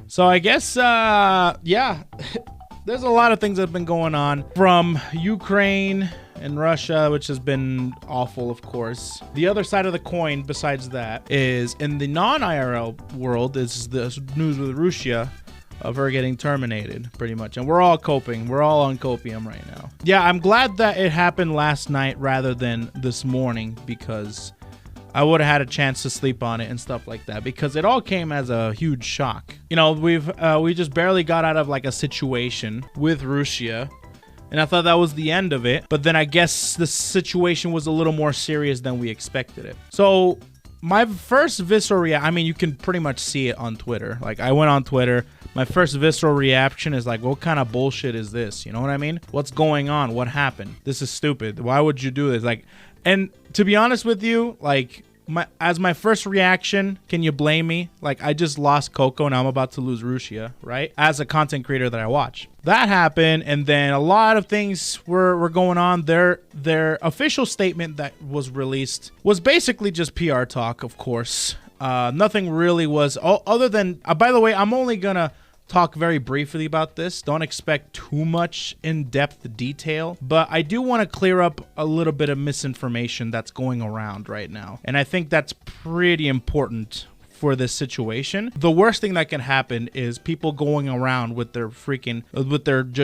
So I guess, yeah, there's a lot of things that have been going on from Ukraine and Russia, which has been awful, of course. The other side of the coin, besides that, is in the non-IRL world, is the news with Rushia of her getting terminated, pretty much. And we're all coping. We're all on copium right now. Yeah, I'm glad that it happened last night rather than this morning, because I would have had a chance to sleep on it and stuff like that, because it all came as a huge shock. You know, we just barely got out of like a situation with Rushia, and I thought that was the end of it. But then I guess the situation was a little more serious than we expected it. So my first visceral reaction, I mean, you can pretty much see it on Twitter. Like, I went on Twitter. My first visceral reaction is like, what kind of bullshit is this? You know what I mean? What's going on? What happened? This is stupid. Why would you do this? Like, and to be honest with you, like, as my first reaction, can you blame me? Like, I just lost Coco and I'm about to lose Rushia, right? As a content creator that I watch. That happened, and then a lot of things were going on. Their official statement that was released was basically just PR talk, of course. Nothing really was, other than, by the way, I'm only gonna talk very briefly about this. Don't expect too much in-depth detail, but I do want to clear up a little bit of misinformation that's going around right now, and I think that's pretty important for this situation. The worst thing that can happen is people going around with their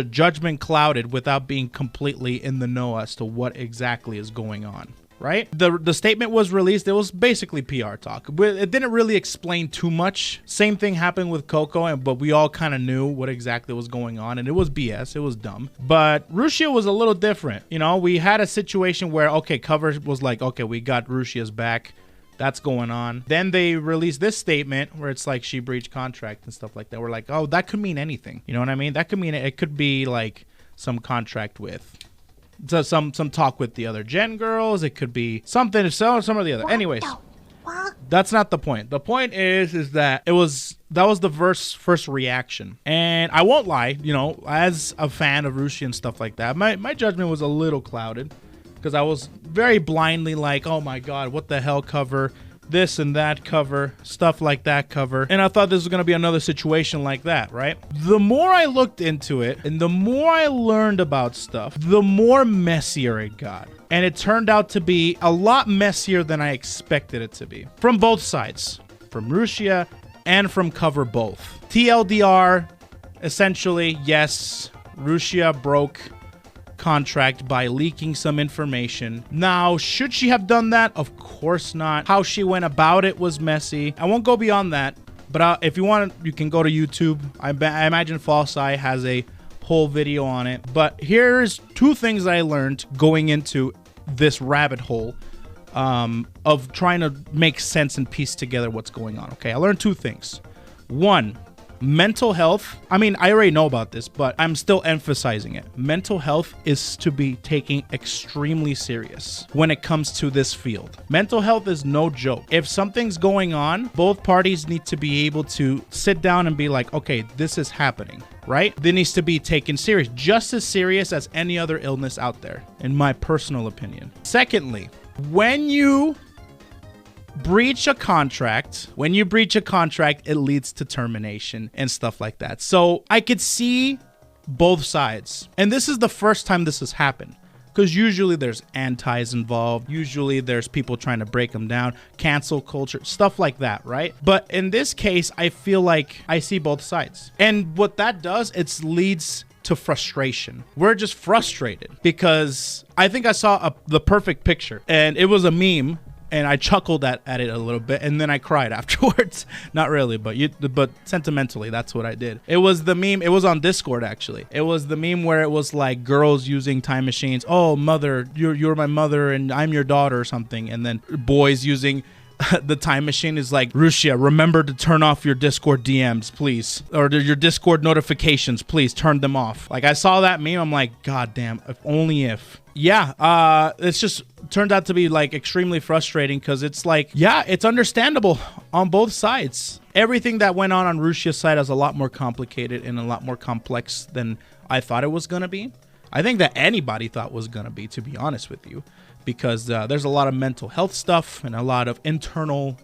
judgment clouded without being completely in the know as to what exactly is going on. Right? The statement was released. It was basically PR talk. It didn't really explain too much. Same thing happened with Coco, but we all kind of knew what exactly was going on, and it was BS. It was dumb. But Rushia was a little different. You know, we had a situation where, okay, Cover was like, okay, we got Rushia's back. That's going on. Then they released this statement where it's like she breached contract and stuff like that. We're like, oh, that could mean anything. You know what I mean? That could mean it could be like some contract with... So some talk with the other Gen girls. It could be something, some of the other. Anyways, that's not the point. The point is that that was the first reaction. And I won't lie, you know, as a fan of Rushia and stuff like that, my judgment was a little clouded, because I was very blindly like, oh my God, what the hell, Cover? This and that, Cover, stuff like that, Cover. And I thought this was going to be another situation like that, right? The more I looked into it and the more I learned about stuff, the more messier it got. And it turned out to be a lot messier than I expected it to be. From both sides, from Rushia and from Cover both. TLDR, essentially, yes, Rushia broke contract by leaking some information. Now, should she have done that? Of course not. How she went about it was messy. I won't go beyond that, but if you want, you can go to YouTube. I imagine FalseEyed has a whole video on it. But here's two things I learned going into this rabbit hole of trying to make sense and piece together what's going on. Okay, I learned two things. One, mental health. I mean, I already know about this, but I'm still emphasizing it. Mental health is to be taken extremely serious when it comes to this field. Mental health is no joke. If something's going on, both parties need to be able to sit down and be like, okay, this is happening, right? It needs to be taken serious, just as serious as any other illness out there, in my personal opinion. Secondly, when you breach a contract, it leads to termination and stuff like that. So I could see both sides. And this is the first time this has happened, because usually there's antis involved. Usually there's people trying to break them down, cancel culture, stuff like that, right? But in this case, I feel like I see both sides. And what that does, it leads to frustration. We're just frustrated because I think I saw the perfect picture, and it was a meme. And I chuckled at it a little bit, and then I cried afterwards. Not really, but sentimentally, that's what I did. It was the meme. It was on Discord, actually. It was the meme where it was like girls using time machines. Oh, mother, you're my mother, and I'm your daughter, or something. And then boys using the time machine is like, Rushia, remember to turn off your Discord DMs, please. Or your Discord notifications, please turn them off. Like, I saw that meme. I'm like, God damn, if only if. Yeah, it's just turned out to be like extremely frustrating, because it's like, yeah, it's understandable on both sides. Everything that went on Rushia's side is a lot more complicated and a lot more complex than I thought it was going to be. I think that anybody thought was going to be honest with you. because there's a lot of mental health stuff and a lot of internal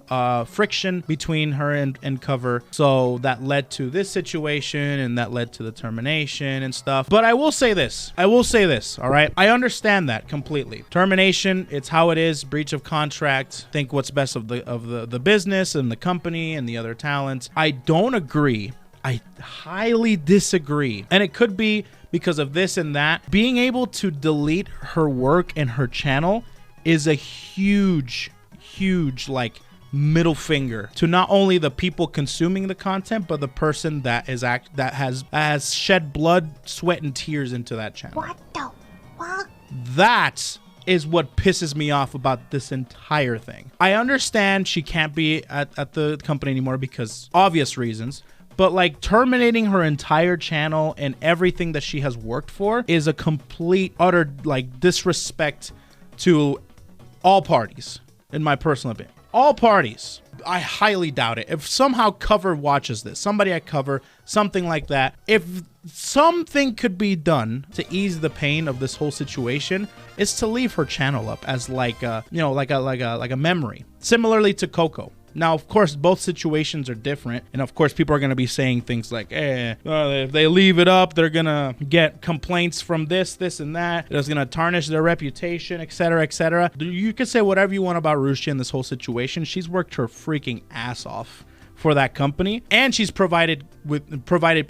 friction between her and Cover. So that led to this situation, and that led to the termination and stuff. But I will say this. All right. I understand that completely. Termination, it's how it is. Breach of contract. Think what's best of the business and the company and the other talents. I don't agree. I highly disagree. And it could be because of this and that. Being able to delete her work and her channel is a huge like middle finger to not only the people consuming the content, but the person that has shed blood, sweat, and tears into that channel. What the fuck? That is what pisses me off about this entire thing. I understand she can't be at the company anymore because obvious reasons. But like terminating her entire channel and everything that she has worked for is a complete, utter like disrespect to all parties, in my personal opinion. All parties. I highly doubt it. If somehow Cover watches this, somebody at Cover, something like that, if something could be done to ease the pain of this whole situation, is to leave her channel up as like a, you know, like a memory. Similarly to Coco. Now, of course, both situations are different. And of course, people are going to be saying things like, if they leave it up, they're going to get complaints from this, and that. It's going to tarnish their reputation, etc., etc. You can say whatever you want about Rushia in this whole situation. She's worked her freaking ass off for that company, and she's provided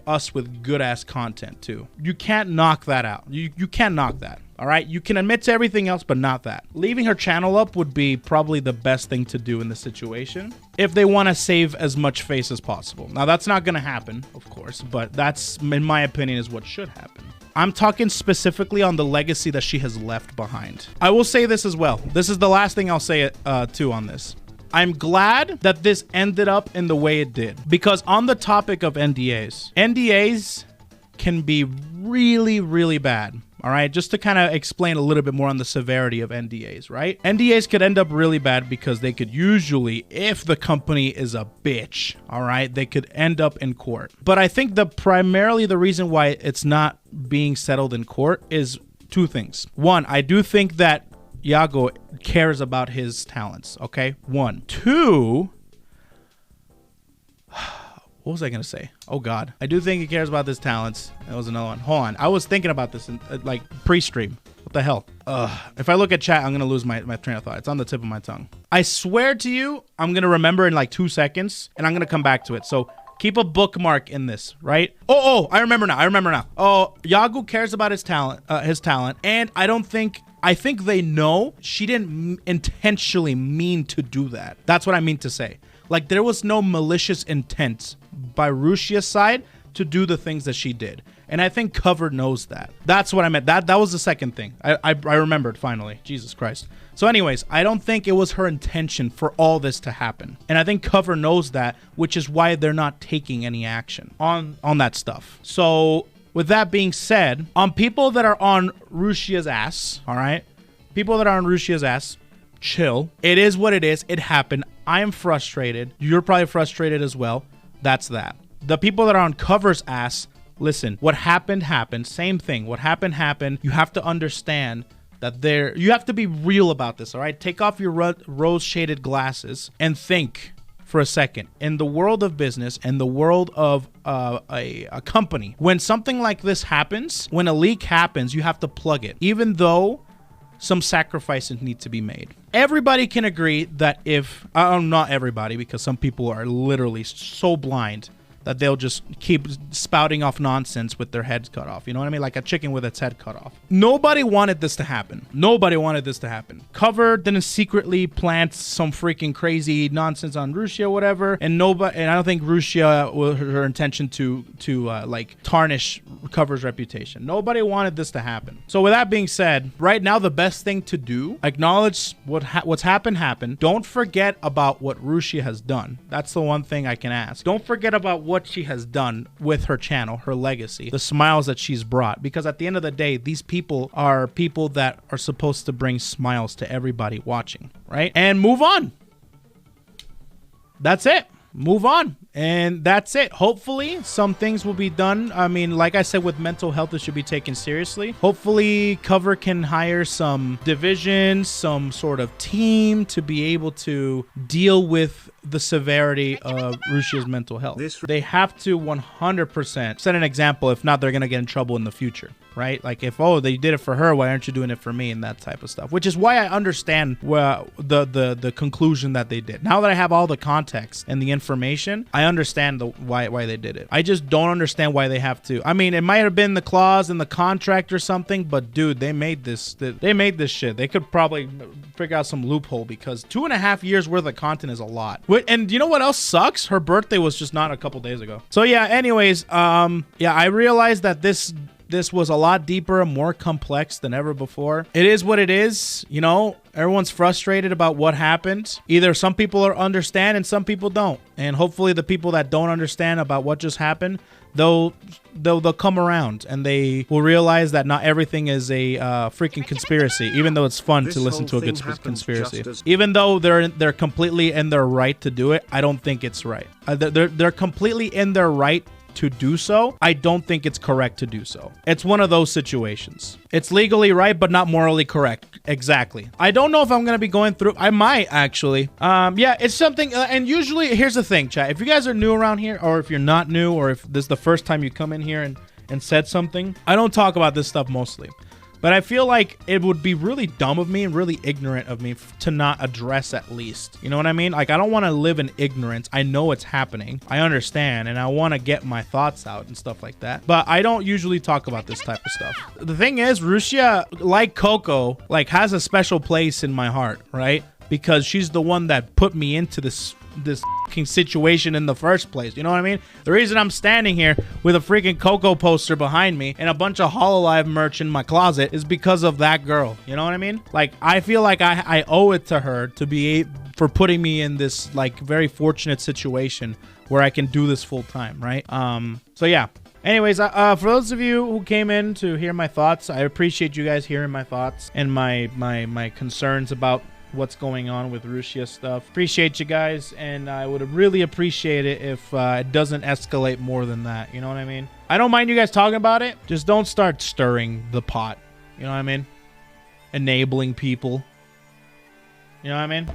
us with good ass content too. You can't knock that out. You can't knock that. All right, you can admit to everything else, but not that. Leaving her channel up would be probably the best thing to do in this situation if they want to save as much face as possible. Now, that's not going to happen, of course, but that's, in my opinion, is what should happen. I'm talking specifically on the legacy that she has left behind. I will say this as well. This is the last thing I'll say too on this. I'm glad that this ended up in the way it did, because on the topic of NDAs can be really, really bad. All right, just to kind of explain a little bit more on the severity of NDAs, right? NDAs could end up really bad because they could usually, if the company is a bitch, all right, they could end up in court. But I think primarily the reason why it's not being settled in court is two things. One, I do think that Yago cares about his talents, okay? One. Two, what was I going to say? Oh, God. I do think he cares about his talents. That was another one. Hold on. I was thinking about this in like pre-stream. What the hell? If I look at chat, I'm going to lose my train of thought. It's on the tip of my tongue. I swear to you, I'm going to remember in like 2 seconds, and I'm going to come back to it. So keep a bookmark in this, right? Oh, I remember now. Oh, Yago cares about his talent, and I think they know she didn't intentionally mean to do that. That's what I mean to say. Like, there was no malicious intent by Rushia's side to do the things that she did. And I think Cover knows that. That's what I meant. That was the second thing. I remembered finally. Jesus Christ. So anyways, I don't think it was her intention for all this to happen. And I think Cover knows that, which is why they're not taking any action on that stuff. So with that being said, on people that are on Rushia's ass, all right? People that are on Rushia's ass, chill. It is what it is. It happened. I am frustrated. You're probably frustrated as well. That's that. The people that are on Cover's ass, listen, what happened, happened. Same thing. What happened, happened. You have to understand that you have to be real about this, all right? Take off your rose-shaded glasses and think for a second. In the world of business and the world of a company, when something like this happens, when a leak happens, you have to plug it, even though some sacrifices need to be made. Everybody can agree that not everybody, because some people are literally so blind that they'll just keep spouting off nonsense with their heads cut off. You know what I mean? Like a chicken with its head cut off. Nobody wanted this to happen. Cover didn't secretly plant some freaking crazy nonsense on Rushia, whatever. And I don't think Rushia was her intention to like tarnish Cover's reputation. Nobody wanted this to happen. So with that being said, right now the best thing to do, acknowledge what's happened. Don't forget about what Rushia has done. That's the one thing I can ask. Don't forget about what she has done with her channel, her legacy, the smiles that she's brought. Because at the end of the day, these people are people that are supposed to bring smiles to everybody watching, right? And move on. That's it. move on. And that's it. Hopefully some things will be done. I mean, like I said, with mental health, it should be taken seriously. Hopefully Cover can hire some division, some sort of team to be able to deal with the severity of Rushia's mental health. They have to 100% set an example. If not, they're going to get in trouble in the future, right? Like if, oh, they did it for her, why aren't you doing it for me, and that type of stuff, which is why I understand the conclusion that they did. Now that I have all the context and the information, I understand why they did it. I just don't understand why they have to. I mean, it might have been the clause in the contract or something, but dude, they made this shit. They could probably figure out some loophole, because 2.5 years worth of content is a lot. And you know what else sucks? Her birthday was just not a couple days ago. So yeah, anyways, yeah, I realized that this was a lot deeper and more complex than ever before. It is what it is, you know. Everyone's frustrated about what happened. Either some people understand and some people don't. And hopefully the people that don't understand about what just happened, they'll come around and they will realize that not everything is a freaking conspiracy, even though it's fun to listen to a good conspiracy. Even though they're completely in their right to do it, I don't think it's right. They're completely in their right to do so. I don't think it's correct to do so. It's one of those situations. It's legally right, but not morally correct. Exactly. I don't know if I'm going to be going through. I might actually. Yeah, it's something. And usually, here's the thing, chat. If you guys are new around here, or if you're not new, or if this is the first time you come in here and said something, I don't talk about this stuff mostly. But I feel like it would be really dumb of me and really ignorant of me to not address at least. You know what I mean? Like, I don't want to live in ignorance. I know it's happening. I understand. And I want to get my thoughts out and stuff like that. But I don't usually talk about this type of stuff. The thing is, Rushia, like Coco, like has a special place in my heart, right? Because she's the one that put me into this fucking situation in the first place. You know what I mean? The reason I'm standing here with a freaking Coco poster behind me and a bunch of HoloLive merch in my closet is because of that girl. You know what I mean? Like, I feel like I owe it to her for putting me in this like very fortunate situation where I can do this full time, right? So yeah. Anyways, for those of you who came in to hear my thoughts, I appreciate you guys hearing my thoughts and my concerns about what's going on with Rushia stuff. Appreciate you guys, and I would really appreciate it if it doesn't escalate more than that. You know what I mean? I don't mind you guys talking about it. Just don't start stirring the pot. You know what I mean? Enabling people. You know what I mean?